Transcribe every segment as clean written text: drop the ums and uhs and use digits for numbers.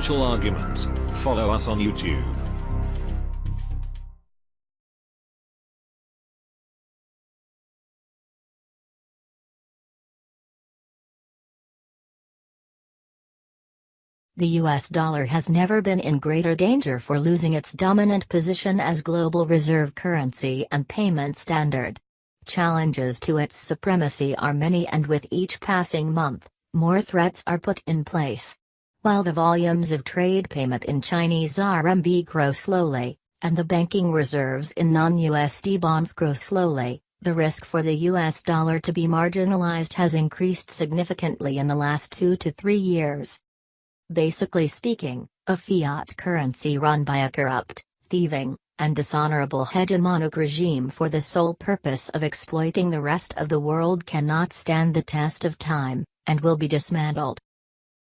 financial argument. Follow us on YouTube. The US dollar has never been in greater danger for losing its dominant position as global reserve currency and payment standard. Challenges to its supremacy are many, and with each passing month, more threats are put in place. While the volumes of trade payment in Chinese RMB grow slowly, and the banking reserves in non-USD bonds grow slowly, the risk for the US dollar to be marginalized has increased significantly in the last 2 to 3 years. Basically speaking, a fiat currency run by a corrupt, thieving, and dishonorable hegemonic regime for the sole purpose of exploiting the rest of the world cannot stand the test of time, and will be dismantled.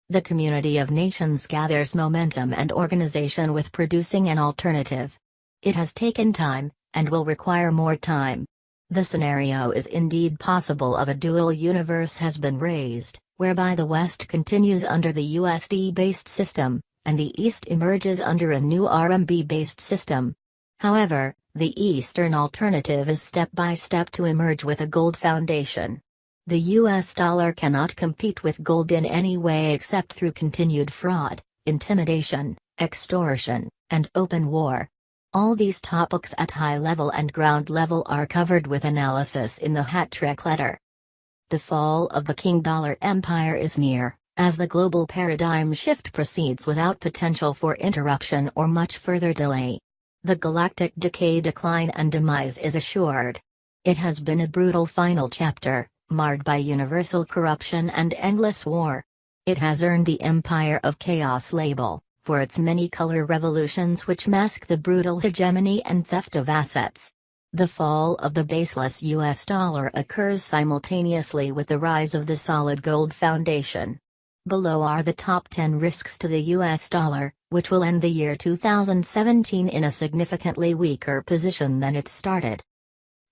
The community of nations gathers momentum and organization with producing an alternative. It has taken time, and will require more time. The scenario is indeed possible of a dual universe has been raised, whereby the West continues under the USD-based system, and the East emerges under a new RMB-based system. However, the Eastern alternative is step by step to emerge with a gold foundation. The US dollar cannot compete with gold in any way except through continued fraud, intimidation, extortion, and open war. All these topics at high level and ground level are covered with analysis in the hat-trick letter. The fall of the King Dollar Empire is near, as the global paradigm shift proceeds without potential for interruption or much further delay. The galactic decline and demise is assured. It has been a brutal final chapter, marred by universal corruption and endless war. It has earned the Empire of Chaos label, for its many color revolutions which mask the brutal hegemony and theft of assets. The fall of the baseless US dollar occurs simultaneously with the rise of the solid gold foundation. Below are the top 10 risks to the US dollar, which will end the year 2017 in a significantly weaker position than it started.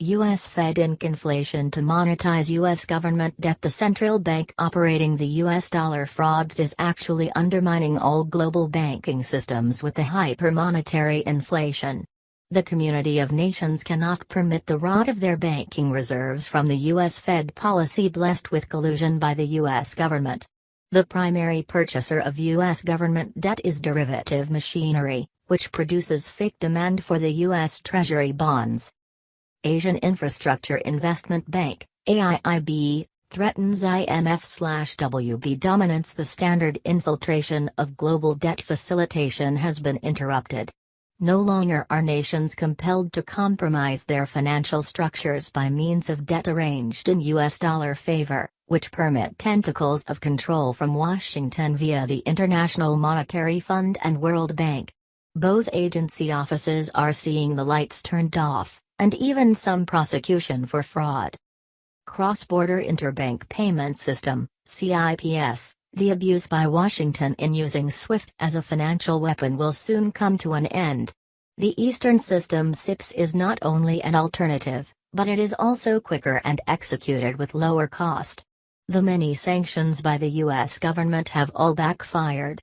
U.S. Fed Inc. Inflation to monetize U.S. government debt. The central bank operating the U.S. dollar frauds is actually undermining all global banking systems with the hypermonetary inflation. The community of nations cannot permit the rot of their banking reserves from the U.S. Fed policy blessed with collusion by the U.S. government. The primary purchaser of U.S. government debt is derivative machinery, which produces fake demand for the U.S. Treasury bonds. Asian Infrastructure Investment Bank, AIIB, threatens IMF/WB dominance. The standard infiltration of global debt facilitation has been interrupted. No longer are nations compelled to compromise their financial structures by means of debt arranged in US dollar favor, which permit tentacles of control from Washington via the International Monetary Fund and World Bank. Both agency offices are seeing the lights turned off, and even some prosecution for fraud. Cross-Border Interbank Payment System, CIPS, the abuse by Washington in using SWIFT as a financial weapon will soon come to an end. The Eastern System CIPS is not only an alternative, but it is also quicker and executed with lower cost. The many sanctions by the US government have all backfired.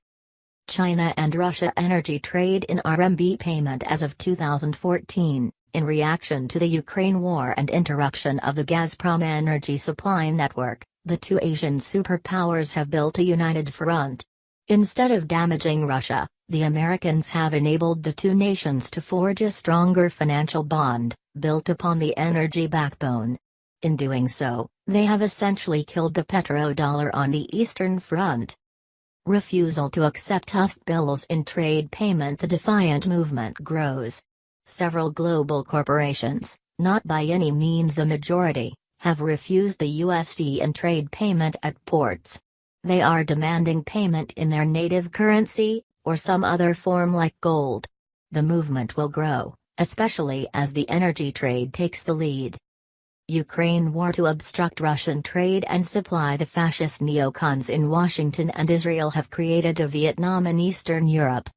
China and Russia energy trade in RMB payment as of 2014. In reaction to the Ukraine war and interruption of the Gazprom energy supply network, the two Asian superpowers have built a united front. Instead of damaging Russia, the Americans have enabled the two nations to forge a stronger financial bond, built upon the energy backbone. In doing so, they have essentially killed the petrodollar on the Eastern Front. Refusal to accept US bills in trade payment. The defiant movement grows. Several global corporations, not by any means the majority, have refused the USD in trade payment at ports. They are demanding payment in their native currency, or some other form like gold. The movement will grow, especially as the energy trade takes the lead. Ukraine war to obstruct Russian trade and supply. The fascist neocons in Washington and Israel have created a Vietnam in Eastern Europe.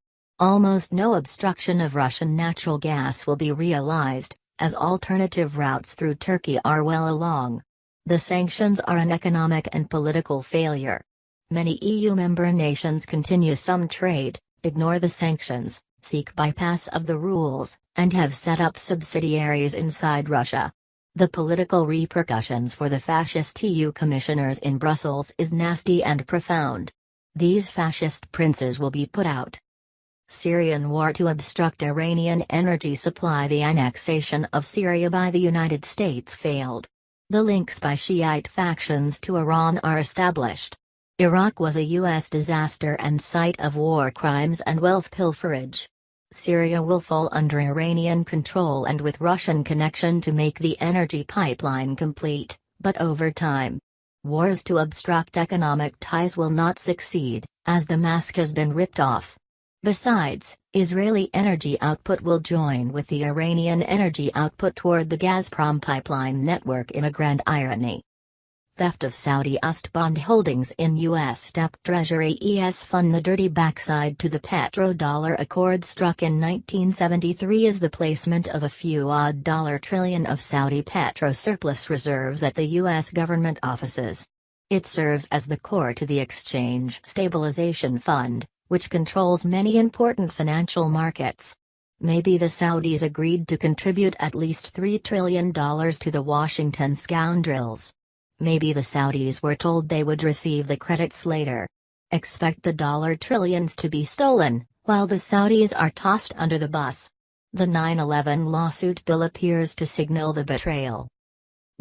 Almost no obstruction of Russian natural gas will be realized, as alternative routes through Turkey are well along. The sanctions are an economic and political failure. Many EU member nations continue some trade, ignore the sanctions, seek bypass of the rules, and have set up subsidiaries inside Russia. The political repercussions for the fascist EU commissioners in Brussels is nasty and profound. These fascist princes will be put out. Syrian war to obstruct Iranian energy supply. The annexation of Syria by the United States failed. The links by Shiite factions to Iran are established. Iraq was a U.S. disaster and site of war crimes and wealth pilferage. Syria will fall under Iranian control and with Russian connection to make the energy pipeline complete, but over time. Wars to obstruct economic ties will not succeed, as the mask has been ripped off. Besides, Israeli energy output will join with the Iranian energy output toward the Gazprom pipeline network in a grand irony. Theft of Saudi USD bond holdings in U.S. Step Treasury ES fund. The dirty backside to the petrodollar accord struck in 1973 is the placement of a few odd dollar trillion of Saudi petro surplus reserves at the U.S. government offices. It serves as the core to the Exchange Stabilization Fund, which controls many important financial markets. Maybe the Saudis agreed to contribute at least $3 trillion to the Washington scoundrels. Maybe the Saudis were told they would receive the credits later. Expect the dollar trillions to be stolen, while the Saudis are tossed under the bus. The 9/11 lawsuit bill appears to signal the betrayal.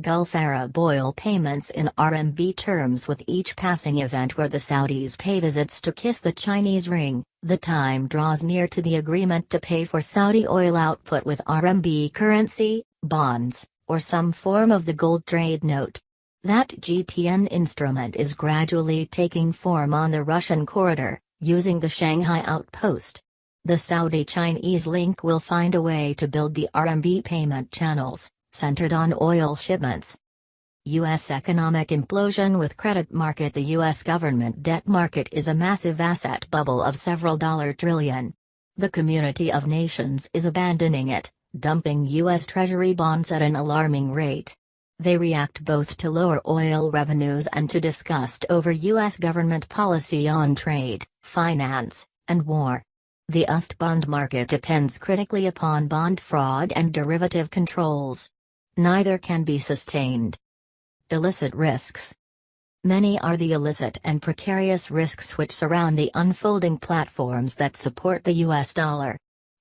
Gulf Arab oil payments in RMB terms. With each passing event where the Saudis pay visits to kiss the Chinese ring, the time draws near to the agreement to pay for Saudi oil output with RMB currency, bonds, or some form of the gold trade note. That GTN instrument is gradually taking form on the Russian corridor, using the Shanghai outpost. The Saudi-Chinese link will find a way to build the RMB payment channels, centered on oil shipments. U.S. economic implosion with credit market. The U.S. government debt market is a massive asset bubble of several dollar trillion. The community of nations is abandoning it, dumping U.S. Treasury bonds at an alarming rate. They react both to lower oil revenues and to disgust over U.S. government policy on trade, finance, and war. The USD bond market depends critically upon bond fraud and derivative controls. Neither can be sustained. Illicit risks. Many are the illicit and precarious risks which surround the unfolding platforms that support the US dollar.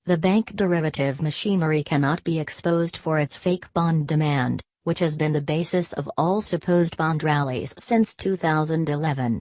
The bank derivative machinery cannot be exposed for its fake bond demand, which has been the basis of all supposed bond rallies since 2011.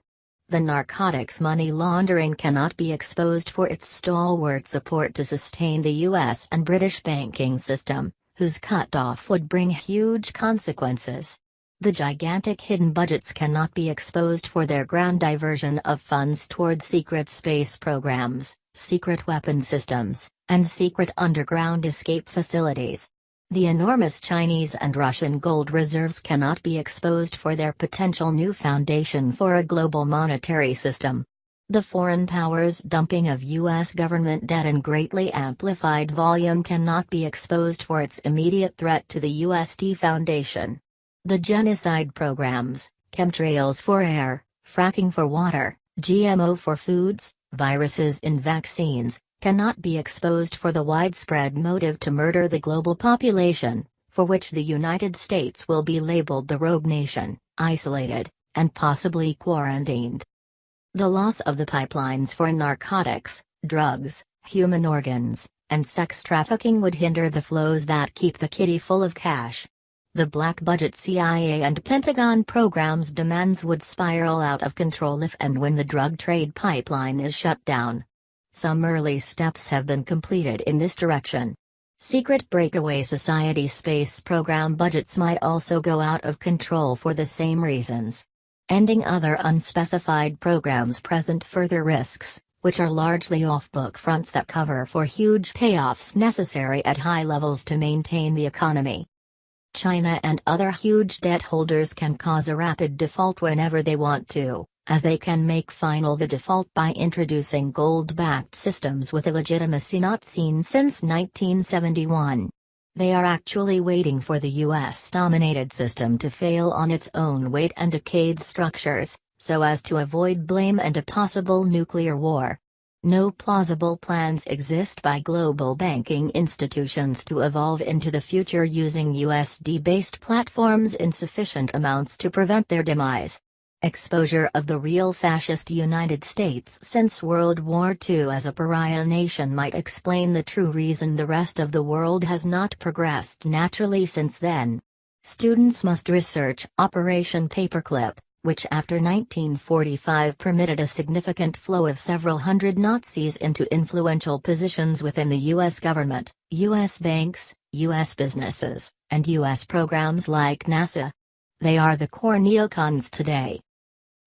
The narcotics money laundering cannot be exposed for its stalwart support to sustain the US and British banking system, whose cut-off would bring huge consequences. The gigantic hidden budgets cannot be exposed for their grand diversion of funds toward secret space programs, secret weapon systems, and secret underground escape facilities. The enormous Chinese and Russian gold reserves cannot be exposed for their potential new foundation for a global monetary system. The foreign powers' dumping of U.S. government debt in greatly amplified volume cannot be exposed for its immediate threat to the USD Foundation. The genocide programs, chemtrails for air, fracking for water, GMO for foods, viruses in vaccines, cannot be exposed for the widespread motive to murder the global population, for which the United States will be labeled the rogue nation, isolated, and possibly quarantined. The loss of the pipelines for narcotics, drugs, human organs, and sex trafficking would hinder the flows that keep the kitty full of cash. The black budget CIA and Pentagon programs demands would spiral out of control if and when the drug trade pipeline is shut down. Some early steps have been completed in this direction. Secret breakaway society space program budgets might also go out of control for the same reasons. Ending other unspecified programs present further risks, which are largely off-book fronts that cover for huge payoffs necessary at high levels to maintain the economy. China and other huge debt holders can cause a rapid default whenever they want to, as they can make final the default by introducing gold-backed systems with a legitimacy not seen since 1971. They are actually waiting for the US-dominated system to fail on its own weight and decayed structures, so as to avoid blame and a possible nuclear war. No plausible plans exist by global banking institutions to evolve into the future using USD-based platforms in sufficient amounts to prevent their demise. Exposure of the real fascist United States since World War II as a pariah nation might explain the true reason the rest of the world has not progressed naturally since then. Students must research Operation Paperclip, which after 1945 permitted a significant flow of several hundred Nazis into influential positions within the U.S. government, U.S. banks, U.S. businesses, and U.S. programs like NASA. They are the core neocons today.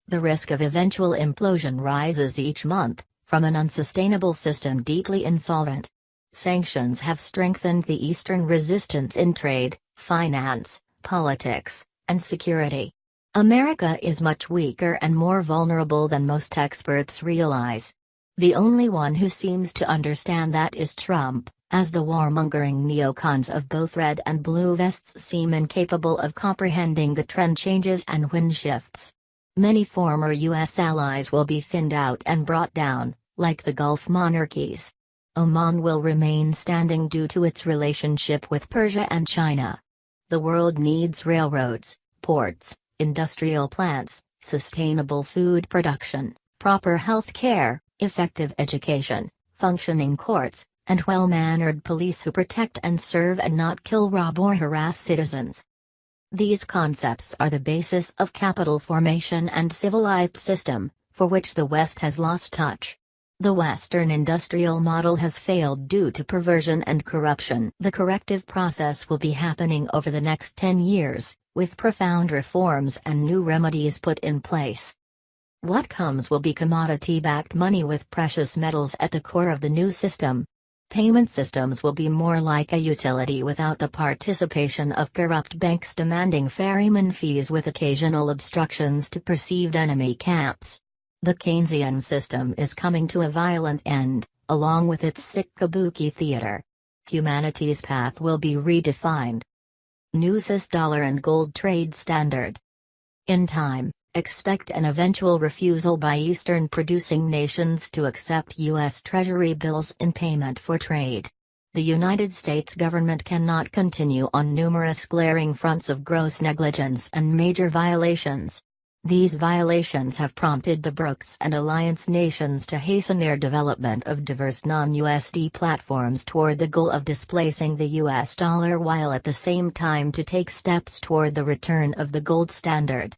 The risk of eventual implosion rises each month, from an unsustainable system deeply insolvent. Sanctions have strengthened the Eastern resistance in trade, finance, politics, and security. America is much weaker and more vulnerable than most experts realize. The only one who seems to understand that is Trump, as the warmongering neocons of both red and blue vests seem incapable of comprehending the trend changes and wind shifts. Many former U.S. allies will be thinned out and brought down, like the Gulf monarchies. Oman will remain standing due to its relationship with Persia and China. The world needs railroads, ports, industrial plants, sustainable food production, proper health care, effective education, functioning courts, and well-mannered police who protect and serve and not kill, rob or harass citizens. These concepts are the basis of capital formation and civilized system, for which the West has lost touch. The Western industrial model has failed due to perversion and corruption. The corrective process will be happening over the next 10 years, with profound reforms and new remedies put in place. What comes will be commodity-backed money with precious metals at the core of the new system. Payment systems will be more like a utility without the participation of corrupt banks demanding ferryman fees with occasional obstructions to perceived enemy camps. The Keynesian system is coming to a violent end, along with its sick kabuki theater. Humanity's path will be redefined. New USDollar and gold trade standard. In time, expect an eventual refusal by Eastern producing nations to accept U.S. Treasury bills in payment for trade. The United States government cannot continue on numerous glaring fronts of gross negligence and major violations. These violations have prompted the BRICS and alliance nations to hasten their development of diverse non-USD platforms toward the goal of displacing the US dollar, while at the same time to take steps toward the return of the gold standard.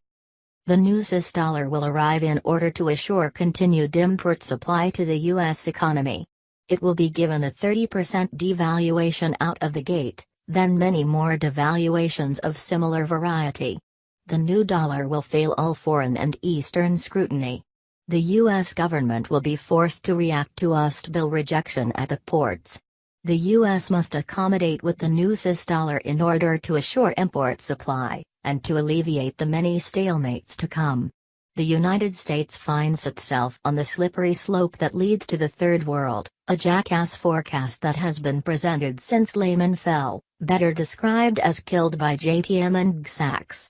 The new USDollar will arrive in order to assure continued import supply to the U.S. economy. It will be given a 30% devaluation out of the gate, then many more devaluations of similar variety. The new dollar will fail all foreign and Eastern scrutiny. The U.S. government will be forced to react to USD rejection at the ports. The U.S. must accommodate with the new USDollar in order to assure import supply, and to alleviate the many stalemates to come. The United States finds itself on the slippery slope that leads to the Third World, a jackass forecast that has been presented since Lehman fell, better described as killed by JPM and Sachs.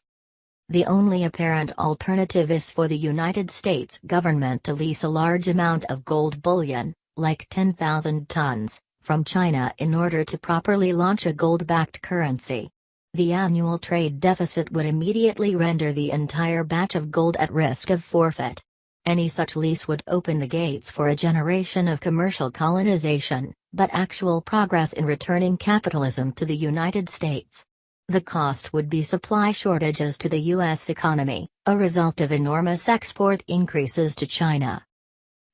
The only apparent alternative is for the United States government to lease a large amount of gold bullion, like 10,000 tons, from China in order to properly launch a gold-backed currency. The annual trade deficit would immediately render the entire batch of gold at risk of forfeit. Any such lease would open the gates for a generation of commercial colonization, but actual progress in returning capitalism to the United States. The cost would be supply shortages to the U.S. economy, a result of enormous export increases to China.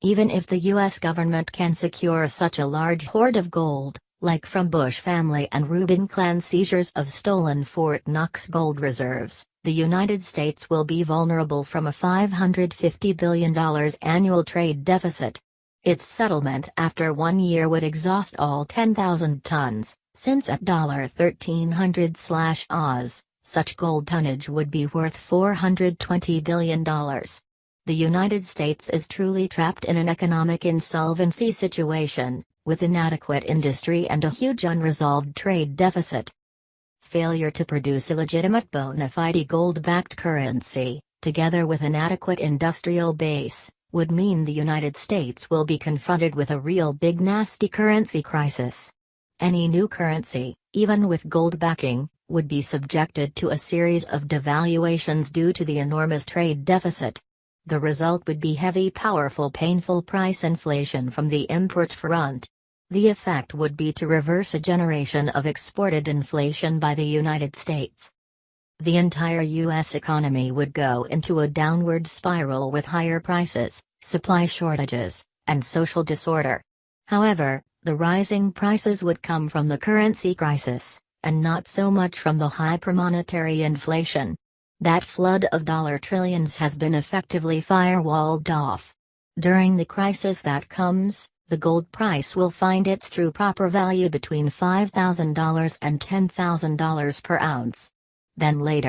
Even if the U.S. government can secure such a large hoard of gold, like from Bush family and Rubin clan seizures of stolen Fort Knox gold reserves, the United States will be vulnerable from a $550 billion annual trade deficit. Its settlement after 1 year would exhaust all 10,000 tons, since at $1,300/Oz, such gold tonnage would be worth $420 billion. The United States is truly trapped in an economic insolvency situation, with inadequate industry and a huge unresolved trade deficit. Failure to produce a legitimate bona fide gold-backed currency, together with an adequate industrial base, would mean the United States will be confronted with a real big nasty currency crisis. Any new currency, even with gold backing, would be subjected to a series of devaluations due to the enormous trade deficit. The result would be heavy, powerful, painful price inflation from the import front. The effect would be to reverse a generation of exported inflation by the United States. The entire U.S. economy would go into a downward spiral with higher prices, supply shortages, and social disorder. However, the rising prices would come from the currency crisis, and not so much from the hypermonetary inflation. That flood of dollar trillions has been effectively firewalled off. During the crisis that comes, the gold price will find its true proper value between $5,000 and $10,000 per ounce. Then later,